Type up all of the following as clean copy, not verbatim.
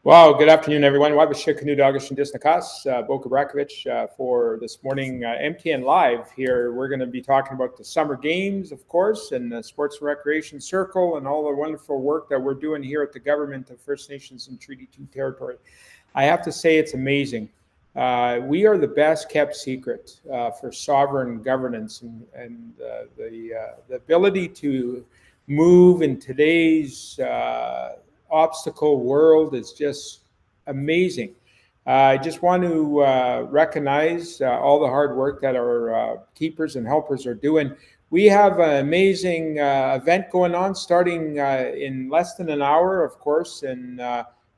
Wow, good afternoon, everyone. Wabashir Kiniw Dagashin Disnakas, Kubrakovich for this morning MTN Live here. We're going to be talking about the summer games, of course, and the Sports and Recreation Circle and all the wonderful work that we're doing here at the government of First Nations and Treaty 2 territory. I have to say it's amazing. We are the best kept secret for sovereign governance and the ability to move in today's obstacle world is just amazing. I just want to recognize all the hard work that our keepers and helpers are doing. We have an amazing event going on starting in less than an hour, of course, in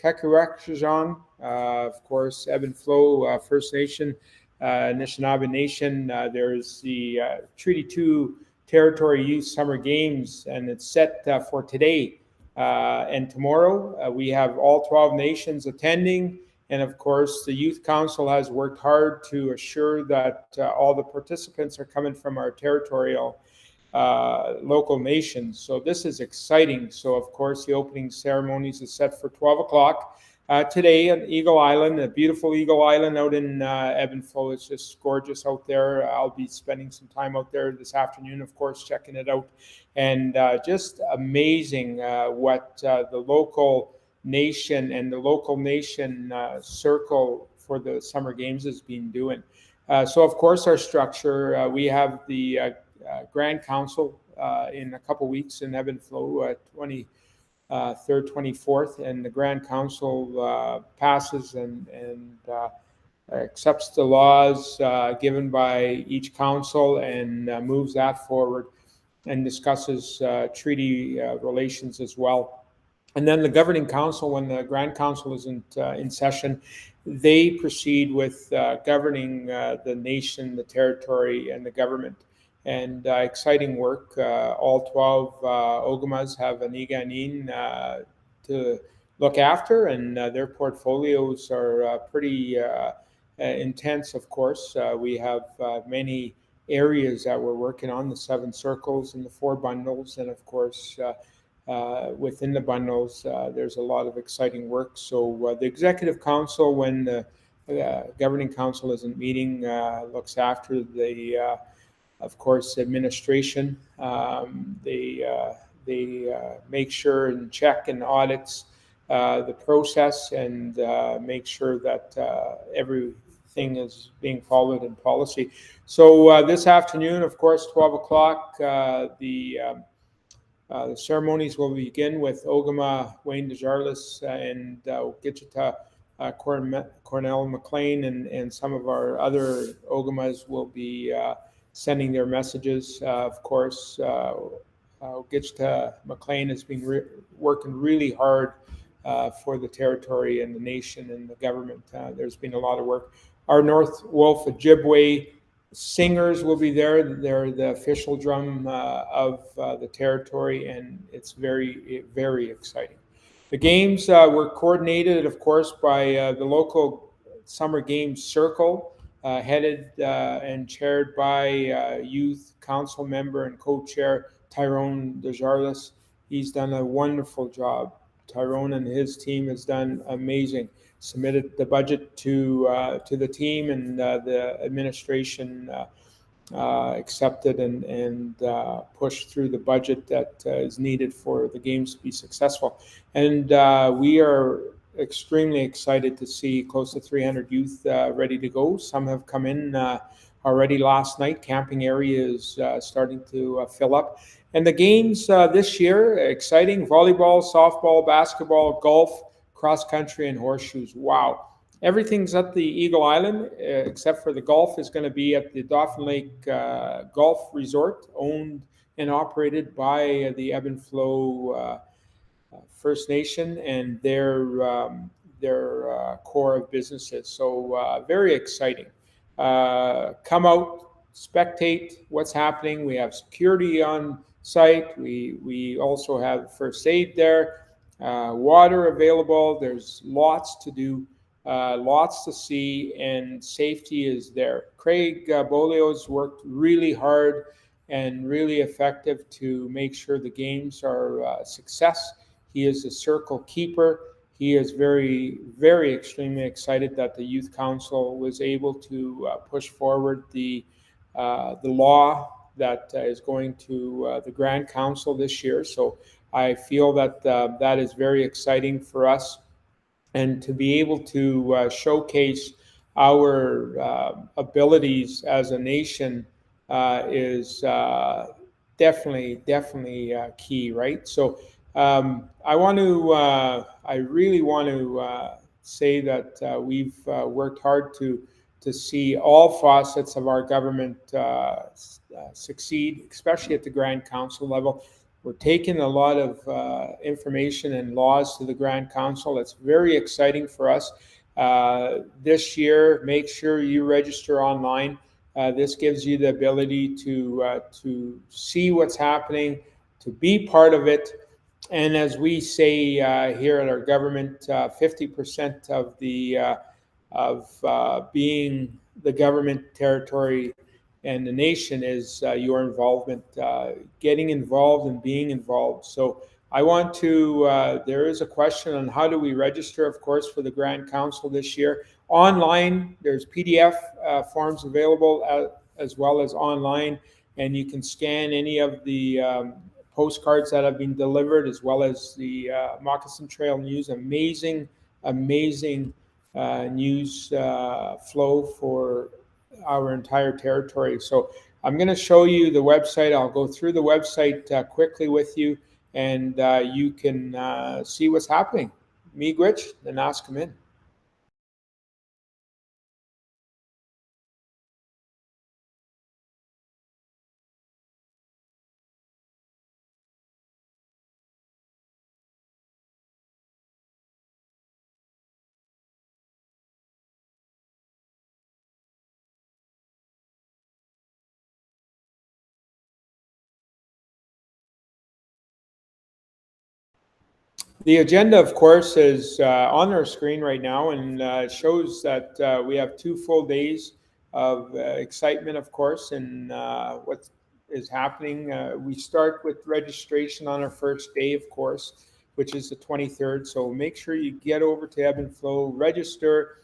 Kubrakovich, of course, Ebb and Flow First Nation, Anishinaabe Nation. There's the Treaty 2 Territory Youth Summer Games, and it's set for today. And tomorrow, we have all 12 nations attending. And of course, the Youth Council has worked hard to assure that all the participants are coming from our territorial local nations. So this is exciting. So, of course, the opening ceremonies is set for 12 o'clock. Today on Eagle Island, a beautiful Eagle Island out in Ebb and Flow. It's just gorgeous out there. I'll be spending some time out there this afternoon, of course, checking it out. And just amazing what the local nation and the local nation circle for the Summer Games has been doing. So, of course, our structure, we have the Grand Council in a couple weeks in Ebb and Flow, 23rd, 24th, and the Grand Council passes and accepts the laws given by each council and moves that forward and discusses treaty relations as well. And then the Governing Council, when the Grand Council isn't in session, they proceed with governing the nation, the territory, and the government. And exciting work. All 12 Ogamas have an Iganin to look after, and their portfolios are pretty intense, of course. We have many areas that we're working on, the 7 circles and the 4 bundles, and of course, within the bundles, there's a lot of exciting work. So the Executive Council, when the Governing Council isn't meeting, looks after the of course, administration. They make sure and check and audits the process and make sure that everything is being followed in policy. So this afternoon, of course, 12 o'clock, the ceremonies will begin with Ogama Wayne DeJarlis and Gitchita Cornell McLean, and some of our other Ogamas will be sending their messages. Of course, Gitchita McLean has been working really hard for the territory and the nation and the government. There's been a lot of work. Our North Wolf Ojibwe singers will be there. They're the official drum of the territory, and it's very, very exciting. The games were coordinated, of course, by the local Summer Games Circle, headed and chaired by Youth Council member and co-chair Tyrone DeJarlis. He's done a wonderful job. Tyrone and his team has done amazing. Submitted the budget to the team, and the administration accepted and pushed through the budget that is needed for the games to be successful. And we are extremely excited to see close to 300 youth ready to go. Some have come in already last night. Camping area is starting to fill up. And the games this year, exciting: volleyball, softball, basketball, golf, cross country, and horseshoes. Wow. Everything's at the Eagle Island, except for the golf is going to be at the Dauphin Lake Golf Resort, owned and operated by the Ebb and Flow First Nation and their core of businesses. So very exciting. Come out, spectate what's happening. We have security on site. We also have first aid there, water available. There's lots to do, lots to see, and safety is there. Craig Bolio's worked really hard and really effective to make sure the games are a success. He is a circle keeper. he is very, very extremely excited that the Youth Council was able to push forward the law that is going to the Grand Council this year. So I feel that that is very exciting for us, and to be able to showcase our abilities as a nation is definitely key, right? So I really want to say that we've worked hard to see all facets of our government succeed, especially at the Grand Council level. We're taking a lot of information and laws to the Grand Council. It's very exciting for us. This year, make sure you register online. This gives you the ability to see what's happening, to be part of it. And as we say here at our government, 50% of being the government territory and the nation is your involvement, getting involved and being involved. So I want to, there is a question on how do we register, of course, for the Grand Council this year. Online, there's PDF forms available as well as online, and you can scan any of the postcards that have been delivered, as well as the Moccasin Trail News. Amazing news flow for our entire territory. So I'm going to show you the website. I'll go through the website quickly with you, and you can see what's happening. Miigwech, then ask them in. The agenda, of course, is on our screen right now, and shows that we have 2 full days of excitement, of course, and what is happening. We start with registration on our first day, of course, which is the 23rd. So make sure you get over to Ebb and Flow, register,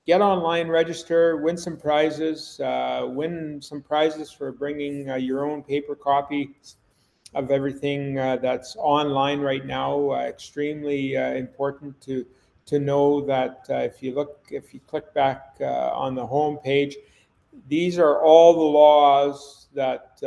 get online, register, win some prizes, for bringing your own paper copy of everything that's online right now. Extremely important to know that if you click back on the home page, these are all the laws that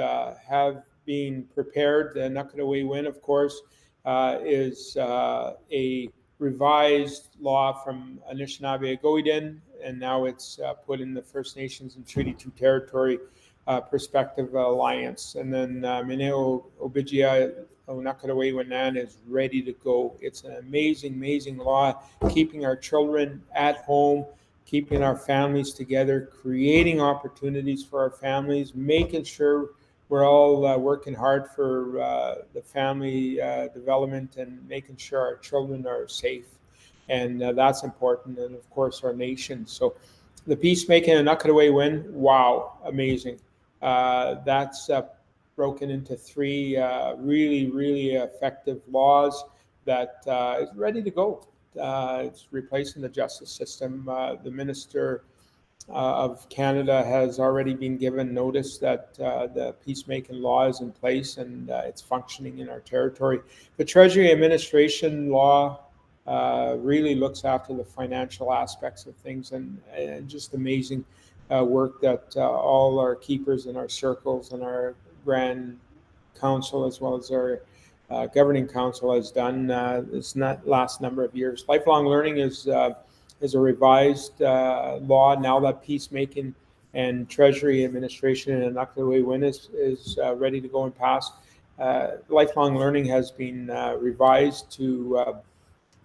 have been prepared. The Nakataway Win, of course, is a revised law from Anishinaabe-Agouidin, and now it's put in the First Nations and Treaty 2 territory Perspective Alliance. And then Mineo Obigia Onakarawe Wanan is ready to go. It's an amazing law, keeping our children at home, keeping our families together, creating opportunities for our families, making sure we're all working hard for the family development, and making sure our children are safe. And that's important. And of course, our nation. So the peacemaking and Nakataway Win, wow, amazing. That's broken into 3 really effective laws that is ready to go. It's replacing the justice system. The Minister of Canada has already been given notice that the peacemaking law is in place, and it's functioning in our territory. The Treasury Administration law really looks after the financial aspects of things, and just amazing work that all our keepers in our circles and our Grand Council, as well as our Governing Council, has done this last number of years. Lifelong learning is a revised law now that peacemaking and Treasury Administration and Nakataway Win is ready to go and pass. Lifelong learning has been revised to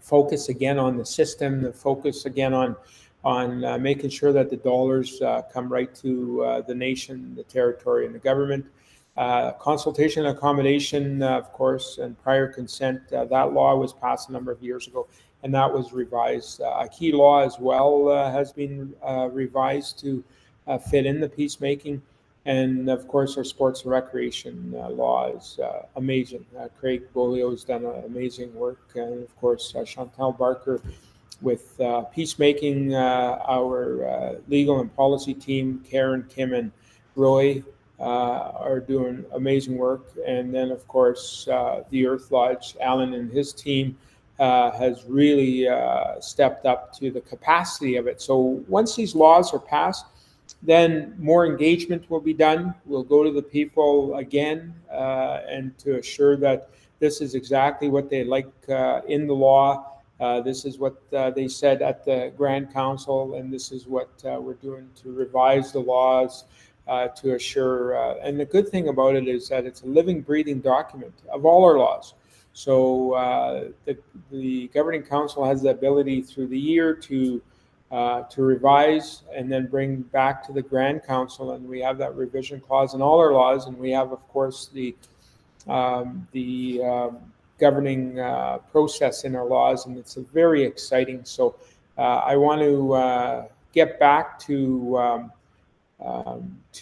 focus again on the system, the focus again on making sure that the dollars come right to the nation, the territory, and the government. Consultation and accommodation, of course, and prior consent, that law was passed a number of years ago, and that was revised. A key law as well has been revised to fit in the peacemaking. And of course, our sports and recreation law is amazing. Craig Bolio has done amazing work, and of course, Chantal Barker with peacemaking, our legal and policy team, Karen, Kim, and Roy, are doing amazing work. And then, of course, the Earth Lodge, Alan and his team has really stepped up to the capacity of it. So once these laws are passed, then more engagement will be done. We'll go to the people again and to assure that this is exactly what they like in the law. This is what they said at the Grand Council, and this is what we're doing to revise the laws to assure. And the good thing about it is that it's a living, breathing document of all our laws. So the Governing Council has the ability through the year to revise and then bring back to the Grand Council, and we have that revision clause in all our laws, and we have, of course, the governing process in our laws, and it's very exciting. So I want to get back to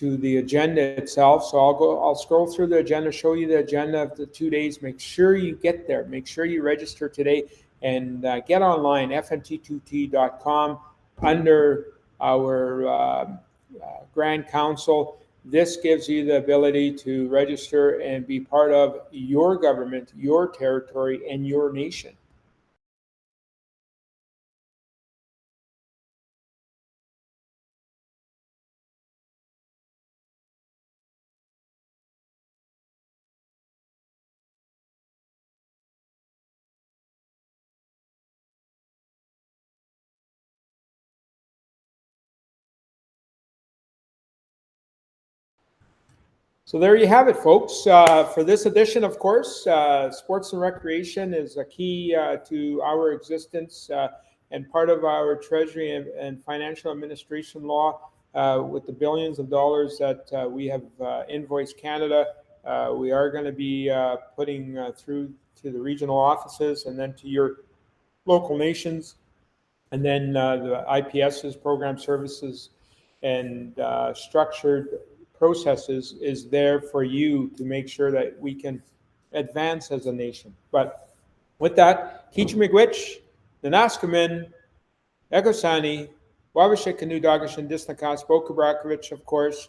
the agenda itself. So I'll scroll through the agenda, show you the agenda of the 2 days. Make sure you get there. Make sure you register today and get online, fnt2t.com, under our Grand Council. This gives you the ability to register and be part of your government, your territory, and your nation. So there you have it, folks. For this edition, of course, sports and recreation is a key to our existence and part of our treasury and financial administration law. With the billions of dollars that we have invoiced Canada, we are going to be putting through to the regional offices and then to your local nations, and then the IPS's program services and structured processes is there for you to make sure that we can advance as a nation. But with that, Kichi Miigwech, Nanaskamin, Ekosani, Wabashek Kiniw Dagashan Disnakas, Bo Kubrakovich, of course,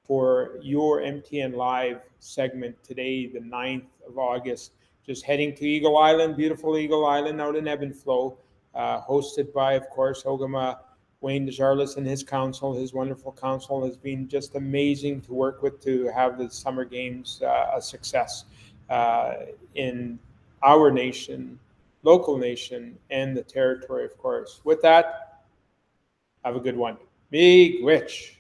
for your MTN Live segment today, the 9th of August. Just heading to Eagle Island, beautiful Eagle Island out in Evanflow, hosted by, of course, Ogama Wayne Desjarlis and his council. His wonderful council has been just amazing to work with to have the Summer Games a success in our nation, local nation, and the territory, of course. With that, have a good one. Miigwech.